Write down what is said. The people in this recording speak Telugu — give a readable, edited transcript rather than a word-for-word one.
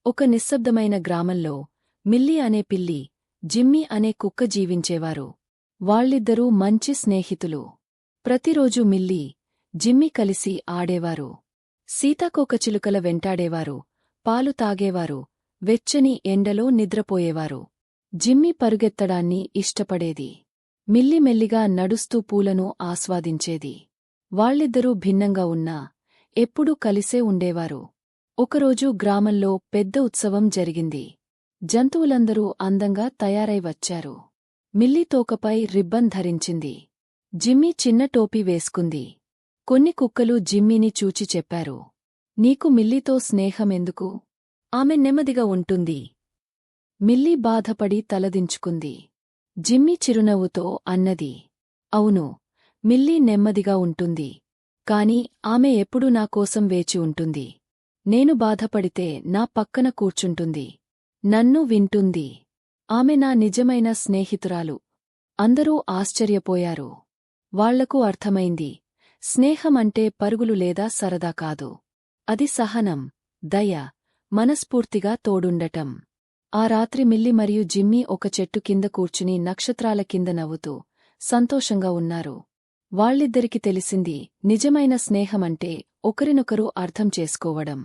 ఒక నిశ్శబ్దమైన గ్రామంలో మిల్లీ అనే పిల్లి, జిమ్మీ అనే కుక్క జీవించేవారు. వాళ్ళిద్దరూ మంచి స్నేహితులు. ప్రతిరోజూ మిల్లీ, జిమ్మీ కలిసి ఆడేవారు. సీతాకోకచిలుకల వెంటాడేవారు, పాలు తాగేవారు, వెచ్చని ఎండలో నిద్రపోయేవారు. జిమ్మీ పరుగెత్తడాన్ని ఇష్టపడేది. మిల్లీ మెల్లిగా నడుస్తూ పూలను ఆస్వాదించేది. వాళ్ళిద్దరూ భిన్నంగా ఉన్నా ఎప్పుడూ కలిసే ఉండేవారు. ఒకరోజు గ్రామంలో పెద్ద ఉత్సవం జరిగింది. జంతువులందరూ అందంగా తయారై వచ్చారు. మిల్లీ తోకపై రిబ్బన్ ధరించింది. జిమ్మీ చిన్న టోపీ వేసుకుంది. కొన్ని కుక్కలు జిమ్మీని చూచి చెప్పారు, నీకు మిల్లీతో స్నేహమెందుకు? ఆమె నెమ్మదిగా ఉంటుంది. మిల్లీ బాధపడి తలదించుకుంది. జిమ్మీ చిరునవ్వుతో అన్నది, అవును, మిల్లీ నెమ్మదిగా ఉంటుంది. కాని ఆమె ఎప్పుడూ నాకోసం వేచి ఉంటుంది. నేను బాధపడితే నా పక్కన కూర్చుంటుంది. నన్ను వింటుంది. ఆమె నా నిజమైన స్నేహితురాలు. అందరూ ఆశ్చర్యపోయారు. వాళ్లకు అర్థమైంది, స్నేహమంటే పరుగులు లేదా సరదా కాదు. అది సహనం, దయ, మనస్ఫూర్తిగా తోడుండటం. ఆ రాత్రి మిల్లీ మరియు జిమ్మీ ఒక చెట్టు కింద కూర్చుని నక్షత్రాల కింద నవ్వుతూ సంతోషంగా ఉన్నారు. వాళ్ళిద్దరికి తెలిసింది, నిజమైన స్నేహమంటే ఒకరినొకరు అర్థం చేసుకోవడం.